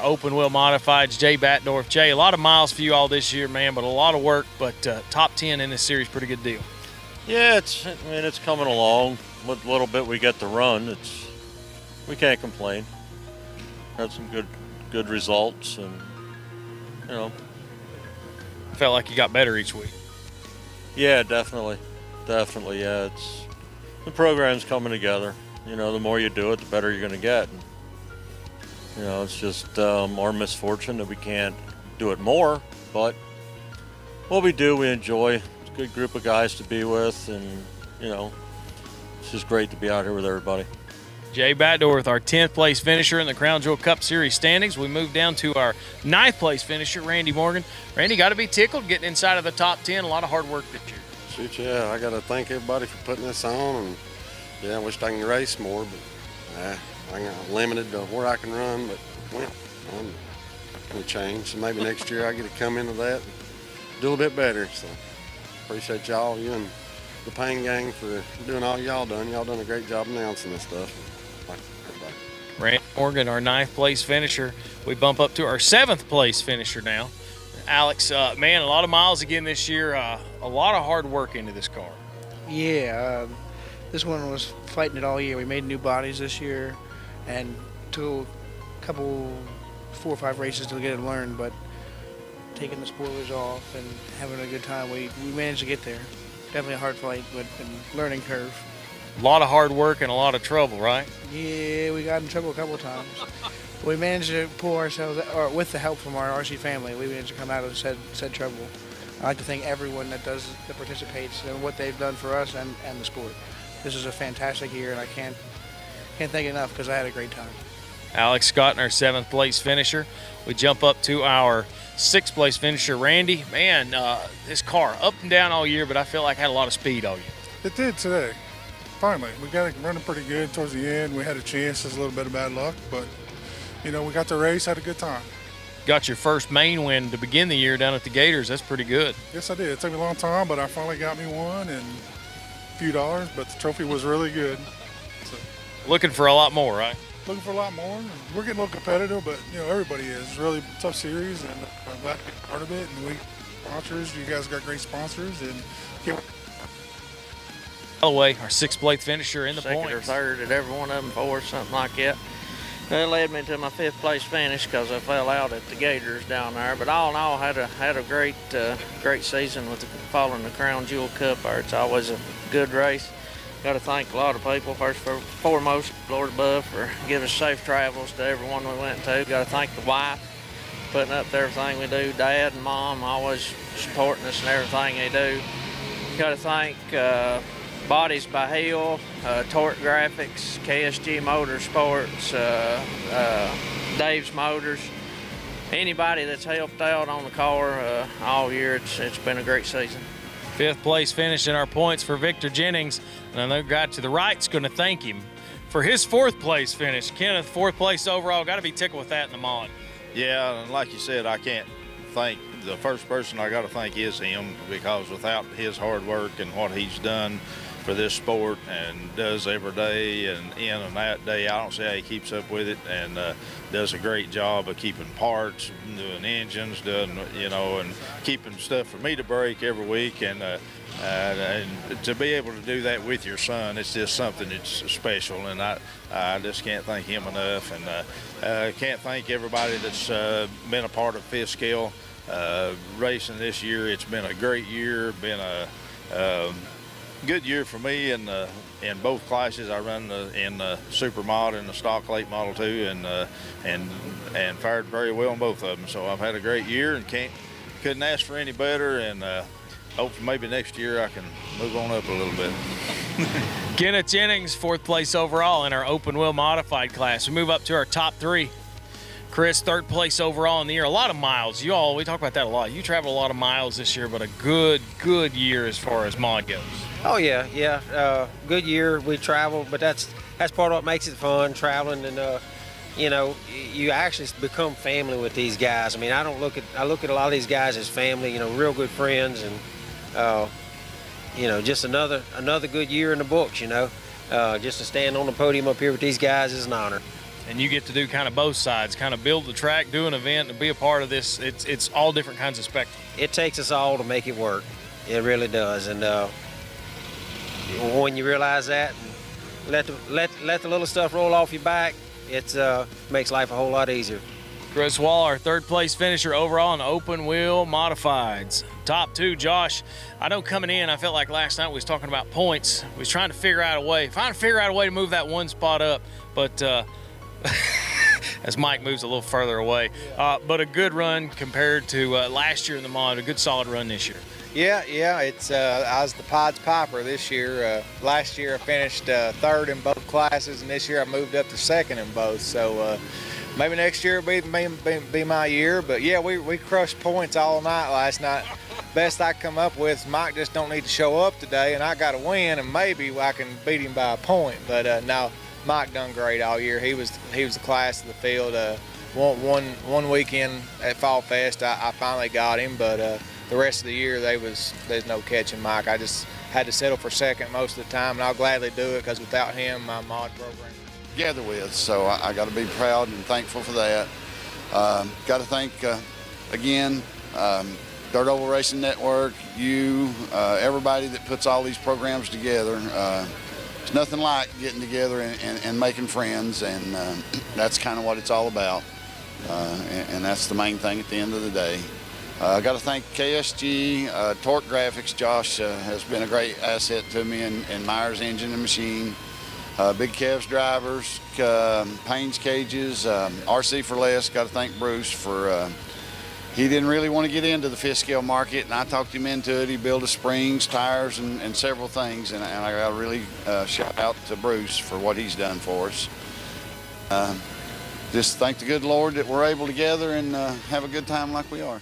our open wheel modifieds, Jay Batdorf. Jay, a lot of miles for you all this year, man, but a lot of work, but top 10 in this series, pretty good deal. Yeah, it's coming along. What little bit we get to run, we can't complain. Had some good results, and Felt like you got better each week. Yeah, definitely. Yeah, the program's coming together. The more you do it, the better you're going to get. It's just our misfortune that we can't do it more, but what we do, we enjoy. It's a good group of guys to be with, and it's just great to be out here with everybody. Jay Batdorf, our 10th place finisher in the Crown Jewel Cup Series standings. We move down to our 9th place finisher, Randy Morgan. Randy, got to be tickled getting inside of the top 10. A lot of hard work this year. Shoot, yeah, I got to thank everybody for putting this on, and yeah, I wish I can race more, but I'm limited to where I can run, but I'm going to change. So maybe next year I get to come into that and do a little bit better. So appreciate y'all, you and the Payne gang, for doing all y'all done. Y'all done a great job announcing this stuff. Like everybody. Randy Morgan, our 9th place finisher. We bump up to our 7th place finisher now. Alex, man, a lot of miles again this year. A lot of hard work into this car. Yeah, this one was fighting it all year. We made new bodies this year and took a couple, 4 or 5 races to get it learned, but taking the spoilers off and having a good time, we managed to get there. Definitely a hard fight, but a learning curve. A lot of hard work and a lot of trouble, right? Yeah, we got in trouble a couple of times. We managed to pull ourselves, or with the help from our RC family, we managed to come out of said trouble. I'd like to thank everyone that participates and what they've done for us and the sport. This is a fantastic year, and I can't thank enough because I had a great time. Alex Scotton, our 7th place finisher. We jump up to our 6th place finisher, Randy. Man, this car up and down all year, but I feel like I had a lot of speed all year. It did today. Finally, we got it running pretty good towards the end. We had a chance, just a little bit of bad luck, but we got the race, had a good time. Got your first main win to begin the year down at the Gators. That's pretty good. Yes, I did. It took me a long time, but I finally got me one and a few dollars, but the trophy was really good. So, looking for a lot more, right? Looking for a lot more. We're getting a little competitive, but everybody is. It's really a tough series, and I'm glad to be part of it. And we sponsors, you guys got great sponsors, and Gallaway, our 6th place finisher in the second points. Or third at every one of them, fourth, something like that. That led me to my 5th place finish because I fell out at the Gators down there. But all in all, had a great season with following the Crown Jewel Cup. It's always a good race. Got to thank a lot of people. First foremost, Lord above, for giving us safe travels to everyone we went to. Got to thank the wife, putting up to everything we do. Dad and Mom always supporting us in everything they do. Got to thank Bodies by Hill, Torque Graphics, KSG Motorsports, Dave's Motors. Anybody that's helped out on the car all year, it's been a great season. 5th place finish in our points for Victor Jennings. And I know the guy to the right's going to thank him for his 4th place finish. Kenneth, 4th place overall. Got to be tickled with that in the mod. Yeah, and like you said, I can't thank the first person I got to thank is him, because without his hard work and what he's done for this sport and does every day and in and that day, I don't see how he keeps up with it, and does a great job of keeping parts, doing engines, and keeping stuff for me to break every week, and to be able to do that with your son, it's just something that's special, and I just can't thank him enough, and can't thank everybody that's been a part of 5th Scale racing this year. It's been a great year, been a good year for me in both classes. I run in the Super Mod and the Stock Late Model 2, and fared very well in both of them. So I've had a great year and couldn't ask for any better, and hopefully maybe next year I can move on up a little bit. Kenneth Jennings, 4th place overall in our open wheel modified class. We move up to our top 3. Chris, 3rd place overall in the year. A lot of miles. We talk about that a lot. You travel a lot of miles this year, but a good year as far as mod goes. Oh yeah. Good year. We travel, but that's part of what makes it fun, traveling, and you actually become family with these guys. I mean, I look at a lot of these guys as family. Real good friends, and just another good year in the books. Just to stand on the podium up here with these guys is an honor. And you get to do kind of both sides, kind of build the track, do an event, and be a part of this. It's all different kinds of spectrum. It takes us all to make it work. It really does. And when you realize that, and let the little stuff roll off your back, it makes life a whole lot easier. Chris Wall, our third place finisher overall in open wheel modifieds. Top 2, Josh. I know coming in, I felt like last night we was talking about points. We was trying to figure out a way to move that one spot up, but as Mike moves a little further away. But a good run compared to last year in the mod, a good solid run this year. Yeah, it's I was the Pied's Piper this year. Last year I finished third in both classes, and this year I moved up to second in both. So maybe next year will be my year. But yeah, we crushed points all night last night. Best I come up with, Mike just don't need to show up today, and I got to win, and maybe I can beat him by a point. But no, Mike done great all year. He was the class of the field. One weekend at Fall Fest, I finally got him, but the rest of the year there's no catching Mike. I just had to settle for second most of the time, and I'll gladly do it because without him, my mod program together with. So I got to be proud and thankful for that. Got to thank again Dirt Oval Racing Network, everybody that puts all these programs together. It's nothing like getting together and making friends, and that's kind of what it's all about. And that's the main thing at the end of the day. I got to thank KSG, Torque Graphics. Josh has been a great asset to me in Myers Engine and Machine. Big Kev's Drivers, Payne's Cages, RC for Less. Got to thank Bruce for, he didn't really want to get into the fifth scale market, and I talked him into it. He built us springs, tires, and several things, and I got to really shout out to Bruce for what he's done for us. Just thank the good Lord that we're able to gather and have a good time like we are.